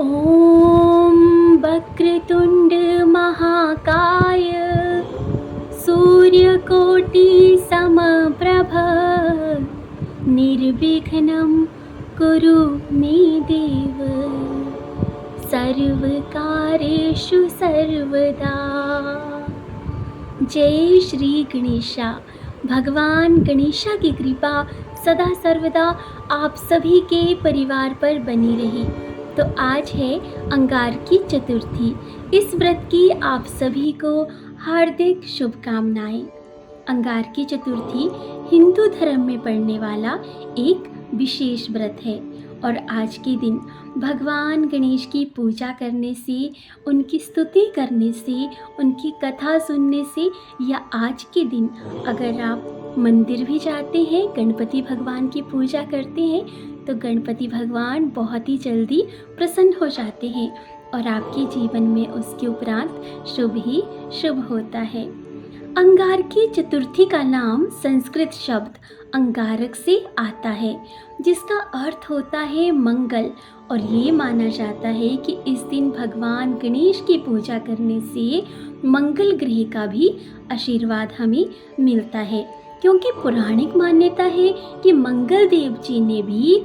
ॐ वक्रतुण्ड महाकाय सूर्यकोटि समप्रभ निर्विघ्नं कुरु मे देव सर्वकार्येषु सर्वदा। जय श्री गणेशा। भगवान गणेशा की कृपा सदा सर्वदा आप सभी के परिवार पर बनी रही। तो आज है अंगारकी चतुर्थी। इस व्रत की आप सभी को हार्दिक शुभकामनाएं। अंगारकी चतुर्थी हिंदू धर्म में पड़ने वाला एक विशेष व्रत है और आज के दिन भगवान गणेश की पूजा करने से, उनकी स्तुति करने से, उनकी कथा सुनने से या आज के दिन अगर आप मंदिर भी जाते हैं, गणपति भगवान की पूजा करते हैं तो गणपति भगवान बहुत ही जल्दी प्रसन्न हो जाते हैं और आपके जीवन में उसके उपरांत शुभ ही शुभ होता है। अंगारकी चतुर्थी का नाम संस्कृत शब्द अंगारक से आता है जिसका अर्थ होता है मंगल, और ये माना जाता है कि इस दिन भगवान गणेश की पूजा करने से मंगल ग्रह का भी आशीर्वाद हमें मिलता है, क्योंकि पौराणिक मान्यता है कि मंगल देव जी ने भी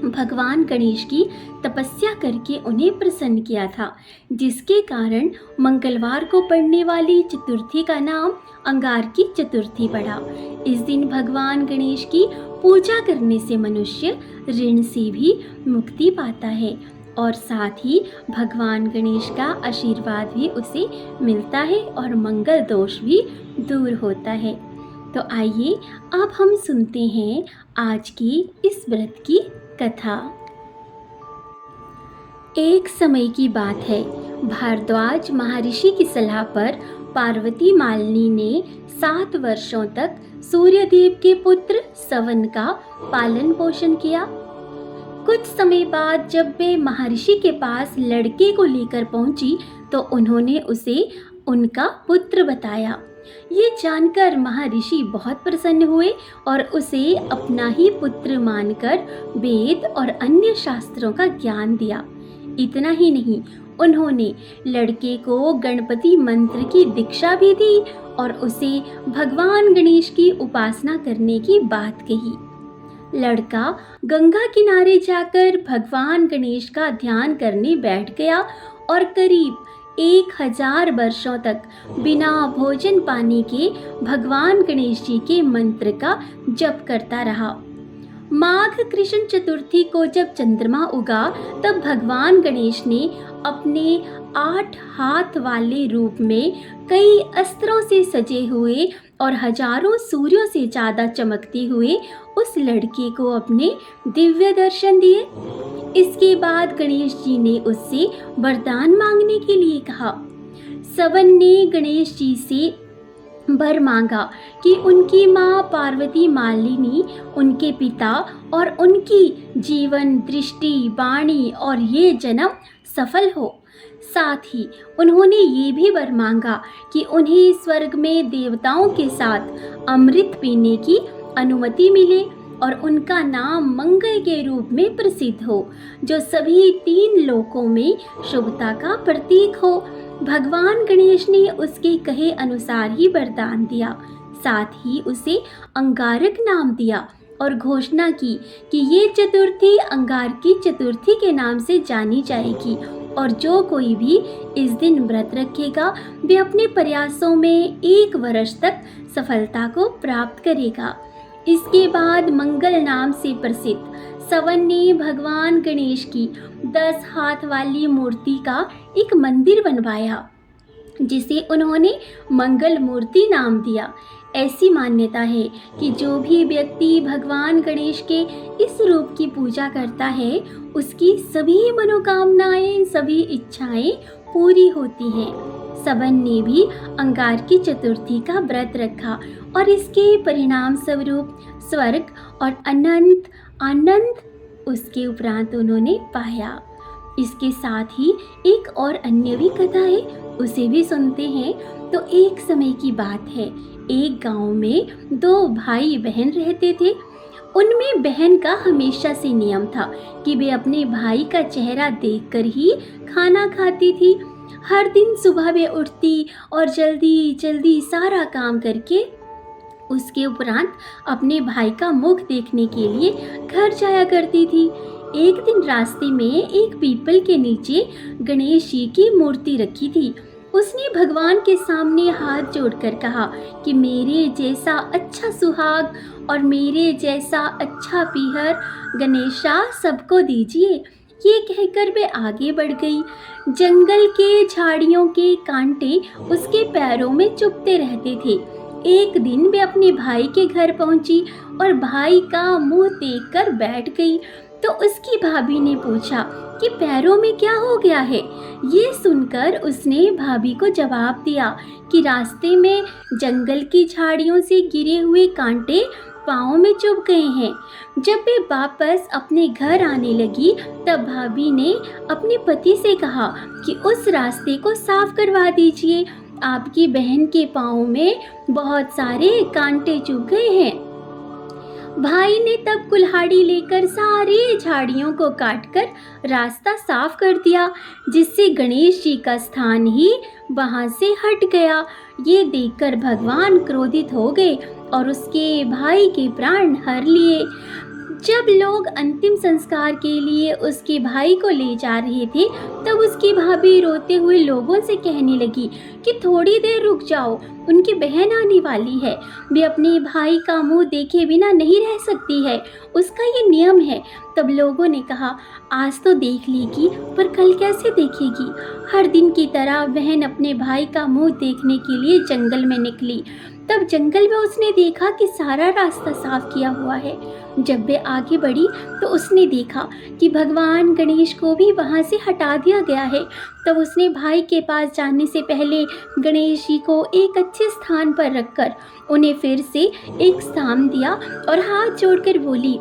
भगवान गणेश की तपस्या करके उन्हें प्रसन्न किया था, जिसके कारण मंगलवार को पड़ने वाली चतुर्थी का नाम अंगारकी चतुर्थी पड़ा। इस दिन भगवान गणेश की पूजा करने से मनुष्य ऋण से भी मुक्ति पाता है और साथ ही भगवान गणेश का आशीर्वाद भी उसे मिलता है और मंगल दोष भी दूर होता है। तो आइए अब हम सुनते हैं आज की इस व्रत की कथा। एक समय की बात है, भारद्वाज महर्षि की सलाह पर पार्वती मालिनी ने 7 वर्षों तक सूर्यदेव के पुत्र सवन का पालन पोषण किया। कुछ समय बाद जब वे महर्षि के पास लड़के को लेकर पहुंची तो उन्होंने उसे उनका पुत्र बताया। ये जानकर महर्षि बहुत प्रसन्न हुए और उसे अपना ही पुत्र मानकर वेद और अन्य शास्त्रों का ज्ञान दिया। इतना ही नहीं, उन्होंने लड़के को गणपति मंत्र की दीक्षा भी दी और उसे भगवान गणेश की उपासना करने की बात कही। लड़का गंगा किनारे जाकर भगवान गणेश का ध्यान करने बैठ गया और करीब 1000 वर्षों तक बिना भोजन पानी के भगवान गणेश जी के मंत्र का जप करता रहा। माघ कृष्ण चतुर्थी को जब चंद्रमा उगा तब भगवान गणेश ने अपने 8 हाथ वाले रूप में कई अस्त्रों से सजे हुए और हजारों सूर्यों से ज़्यादा चमकते हुए उस लड़के को अपने दिव्य दर्शन दिए। इसके बाद गणेश जी ने उससे वरदान मांगने के लिए कहा। सवन ने गणेश जी से वर मांगा कि उनकी माँ पार्वती मालिनी, उनके पिता और उनकी जीवन दृष्टि, वाणी और ये जन्म सफल हो। साथ ही उन्होंने ये भी वर मांगा कि उन्हें स्वर्ग में देवताओं के साथ अमृत पीने की अनुमति मिले और उनका नाम मंगल के रूप में प्रसिद्ध हो, जो सभी 3 लोकों में शुभता का प्रतीक हो। भगवान गणेश ने उसके कहे अनुसार ही वरदान दिया। साथ ही उसे अंगारक नाम दिया और घोषणा की कि ये चतुर्थी अंगारकी चतुर्थी के नाम से जानी जाएगी और जो कोई भी इस दिन व्रत रखेगा वे अपने प्रयासों में 1 वर्ष तक सफलता को प्राप्त करेगा। इसके बाद मंगल नाम से प्रसिद्ध सवन ने भगवान गणेश की 10 हाथ वाली मूर्ति का एक मंदिर बनवाया, जिसे उन्होंने मंगल मूर्ति नाम दिया। ऐसी मान्यता है कि जो भी व्यक्ति भगवान गणेश के इस रूप की पूजा करता है उसकी सभी मनोकामनाएं, सभी इच्छाएं पूरी होती हैं। सवन ने भी अंगारकी चतुर्थी का व्रत रखा और इसके परिणाम स्वरूप स्वर्ग और अनंत आनंद उसके उपरांत उन्होंने पाया। इसके साथ ही एक और अन्य भी कथा है, उसे भी सुनते हैं। तो एक समय की बात है, एक गांव में 2 भाई बहन रहते थे। उनमें बहन का हमेशा से नियम था कि वे अपने भाई का चेहरा देखकर ही खाना खाती थी। हर दिन सुबह वे उठती और जल्दी जल्दी सारा काम करके उसके उपरांत अपने भाई का मुख देखने के लिए घर जाया करती थी। एक दिन रास्ते में एक पीपल के नीचे गणेश जी की मूर्ति रखी थी। उसने भगवान के सामने हाथ जोड़कर कहा कि मेरे जैसा अच्छा सुहाग और मेरे जैसा अच्छा पीहर गणेशा सबको दीजिए। ये कहकर वे आगे बढ़ गई। जंगल के झाड़ियों के कांटे उसके पैरों में चुभते रहते थे। एक दिन वे अपने भाई के घर पहुंची और भाई का मुंह देखकर बैठ गई। तो उसकी भाभी ने पूछा कि पैरों में क्या हो गया है। ये सुनकर उसने भाभी को जवाब दिया कि रास्ते में जंगल की झाड़ियों से गिरे हुए कांटे पाँव में चुभ गए हैं। जब वे वापस अपने घर आने लगी तब भाभी ने अपने पति से कहा कि उस रास्ते को साफ करवा दीजिए, आपकी बहन के पाँव में बहुत सारे कांटे चुभ गए हैं। भाई ने तब कुल्हाड़ी लेकर सारी झाड़ियों को काटकर रास्ता साफ कर दिया, जिससे गणेश जी का स्थान ही वहां से हट गया। ये देखकर भगवान क्रोधित हो गए और उसके भाई के प्राण हर लिए। जब लोग अंतिम संस्कार के लिए उसके भाई को ले जा रहे थे तब उसकी भाभी रोते हुए लोगों से कहने लगी कि थोड़ी देर रुक जाओ, उनकी बहन आने वाली है। वे अपने भाई का मुंह देखे बिना नहीं रह सकती है, उसका ये नियम है। तब लोगों ने कहा आज तो देख लेगी पर कल कैसे देखेगी। हर दिन की तरह बहन अपने भाई का मुंह देखने के लिए जंगल में निकली। तब जंगल में उसने देखा कि सारा रास्ता साफ किया हुआ है। जब वे आगे बढ़ी तो उसने देखा कि भगवान गणेश को भी वहां से हटा दिया गया है। तब उसने भाई के पास जाने से पहले गणेश जी को एक अच्छे स्थान पर रखकर उन्हें फिर से एक स्थान दिया और हाथ जोड़कर बोली,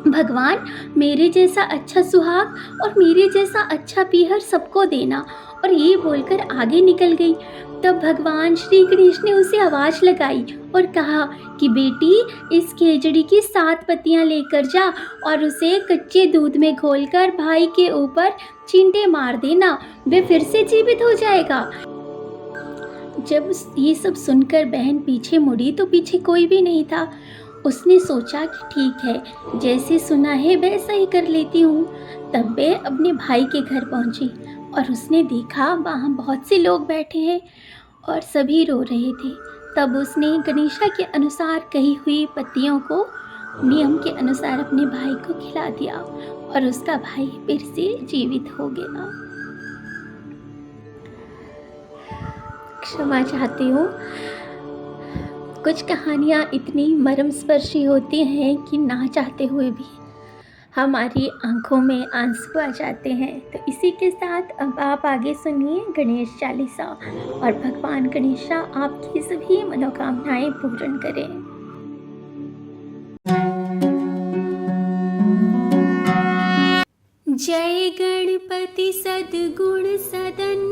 भगवान मेरे जैसा अच्छा सुहाग और मेरे जैसा अच्छा पीहर सबको देना। और ये बोलकर आगे निकल गई। तब भगवान श्री गणेश ने उसे आवाज लगाई और कहा कि बेटी इस खेजड़ी की 7 पत्तियां लेकर जा और उसे कच्चे दूध में घोलकर भाई के ऊपर चींटे मार देना, वे फिर से जीवित हो जाएगा। जब ये सब सुनकर बहन पीछे मुड़ी तो पीछे कोई भी नहीं था। उसने सोचा कि ठीक है, जैसे सुना है वैसा ही कर लेती हूँ। तब वे अपने भाई के घर पहुँची और उसने देखा वहाँ बहुत से लोग बैठे हैं और सभी रो रहे थे। तब उसने गणेशा के अनुसार कही हुई पत्तियों को नियम के अनुसार अपने भाई को खिला दिया और उसका भाई फिर से जीवित हो गया। क्षमा चाहती हूँ, कुछ कहानियाँ इतनी मर्मस्पर्शी होती हैं कि ना चाहते हुए भी हमारी आंखों में आंसू आ जाते हैं। तो इसी के साथ अब आप आगे सुनिए गणेश चालीसा और भगवान गणेशा आपकी सभी मनोकामनाएं पूर्ण करें। जय गणपति सद्गुण सदन,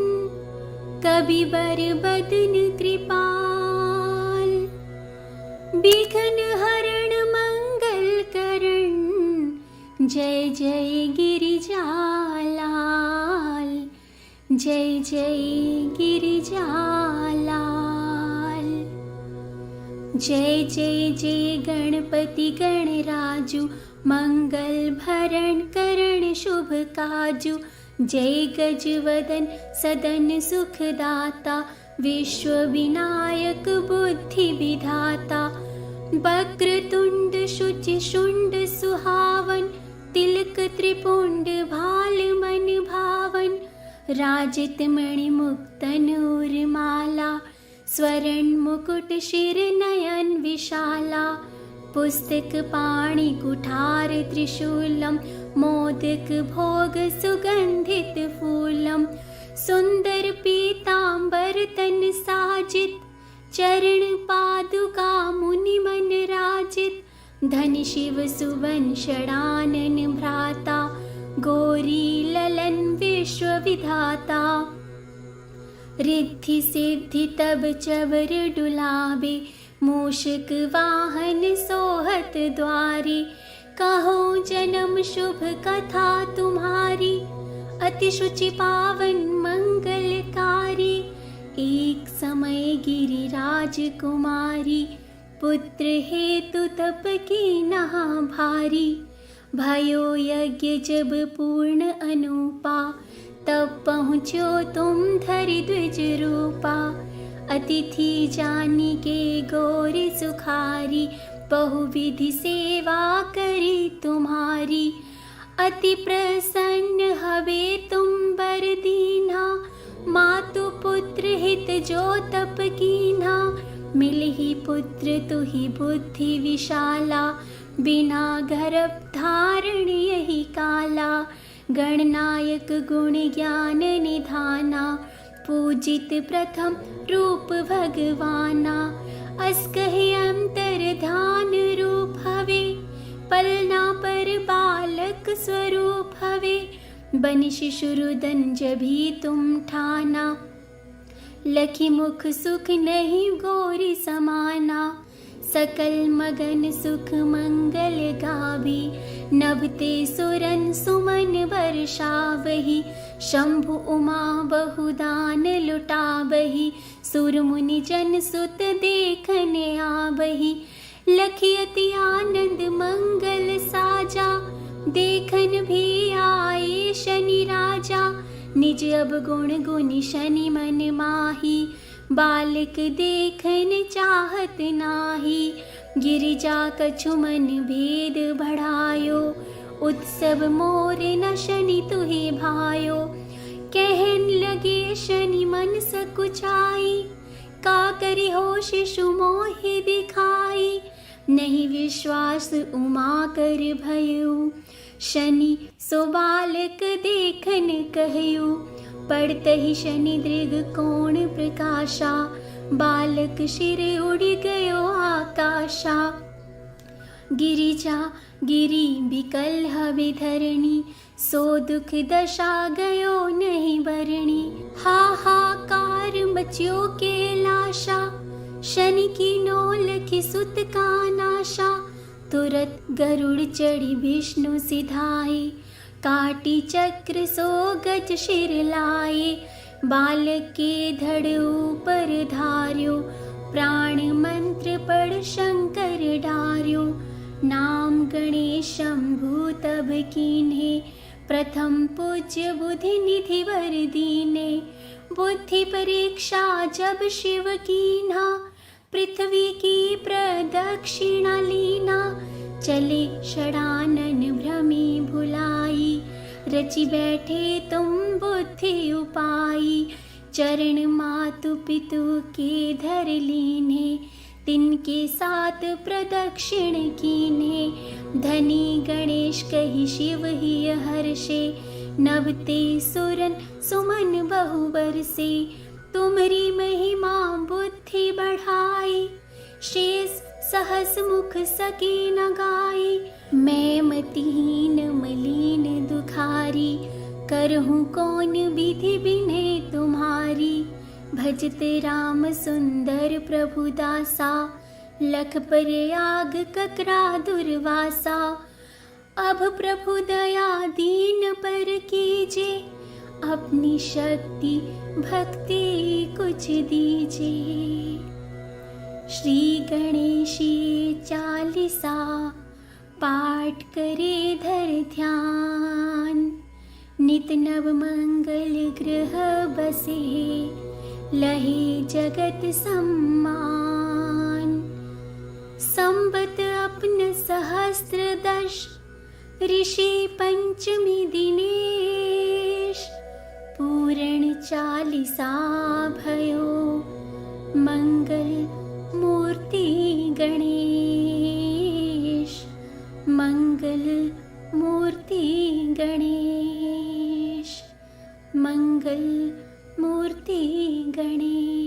कविवर बदन कृपाल, विघ्न हरण मंगल करण, जय जय गिरिजालाल, जय जय गिरिजालाल। जय जय जय गणपति गणराजु, मंगल भरण करण शुभ काजु, जय गजवदन सदन सुखदाता, विश्व विनायक बुद्धि विधाता, वक्रतुंड शुचि शुंड सुहावन, तिलक त्रिपुंड भाल मन भावन, राजित मणि मुक्तन उर्माला, स्वर्ण मुकुट शिर नयन विशाला, पुस्तक पाणि कुठार त्रिशूलम, मोदक भोग सुगंधित फूलम, सुंदर पीतांबर तन साजित, चरण पादुका मुनि मन राजित, धन शिव सुवन षडानन भ्राता, गौरी ललन विश्व विधाता, रिद्धि सिद्धि तब चवर डुलावे, मूषक वाहन सोहत द्वारे, कहो जन्म शुभ कथा तुम्हारी। अति शुचि पावन मंगलकारी, एक समय गिरिराज कुमारी। पुत्र हेतु तप की नहा भारी, भयो यज्ञ जब पूर्ण अनुपा। तब पहुँचो तुम धरि द्विज रूपा। अतिथि जानी के गौरी सुखारी, बहुविधि सेवा करी तुम्हारी। अति प्रसन्न हवे तुम बर दीना, मातु पुत्र हित जो तप कीन्हा। मिलहि पुत्र तुहि बुद्धि विशाला, बिना गर्भ धारण यही काला। गणनायक गुण ज्ञान निधाना, पूजित प्रथम रूप भगवाना। अस कहे अंतर ध्यान रूप हवे, पलना पर बालक स्वरूप हवे। बन शिशु रुदन जभी तुम ठाना, लखी मुख सुख नहीं गौरी समाना। सकल मगन सुख मंगल गावी, नभते सुरन सुमन वर्षावहि। शंभु उमा बहुदान लुटावहि, सुर मुनि जन सुत देखने आवहि। लखी अति आनंद मंगल साजा, देखन भी आए शनि राजा। निज अवगुण गुनि शनि मन माही, बालक देखन चाहत नाही। गिरिजा कछु मन भेद बढ़ायो, उत्सव मोर न शनि तुहे भायो। कहन लगे शनि मन सकुचाई, का करि हो शिशु मोहि दिखाई। नहीं विश्वास उमा कर भयउ, शनि सो बालक देखन कहयु। पड़तहि शनि दृग कोण प्रकाशा, बालक शिर उड़ गयो आकाशा। गिरिजा गिरी बिकल हवे धरणी, सो दुख दशा गयो नहीं बरणी। हाहाकार मच्यो के लाशा, शनि की नौल की सुत का नाशा। तुरत गरुड़ चढ़ी विष्णु सिधाए, काटी चक्र सो गज शिर लाए। बालक के धड़ ऊपर धार्यो, प्राण मंत्र पढ़ शंकर डार्यो। नाम गणेश शंभु तब कीन्हे, प्रथम पूज्य बुद्धि निधि वर दीने। बुद्धि परीक्षा जब शिव कीन्हा, पृथ्वी की प्रदक्षिणा लीना। चले षडानन भ्रमी भुलाई, रचि बैठे तुम बुद्धि उपाई। चरण मातु पितु के धर लीने, तिनके साथ प्रदक्षिण कीने। धनी गणेश कहि शिव ही हर्षे, नवते सुरन सुमन बहु बरसे। तुमरी महिमा बुद्धि बढ़ाई, शेष सहस मुख सके न गाई। मैं मतिहीन मलिन दुखारी, करहूँ कौन विधि बिने तुम्हारी। भजत राम सुंदर प्रभु दासा, लख प्रयाग ककरा दुर्वासा। अब प्रभु दया दीन पर कीजे, अपनी शक्ति भक्ति कुछ दीजिए। श्री गणेशी चालीसा, पाठ करे धर ध्यान। नित नव मंगल ग्रह बसे, लहे जगत सम्मान। संबत अपन सहस्त्र दश, ऋषि पंचमी दिनेश। पूर्ण चालीसा भयो, मंगल मूर्ति गणेश। मंगल मूर्ति गणेश, मंगल मूर्ति गणेश।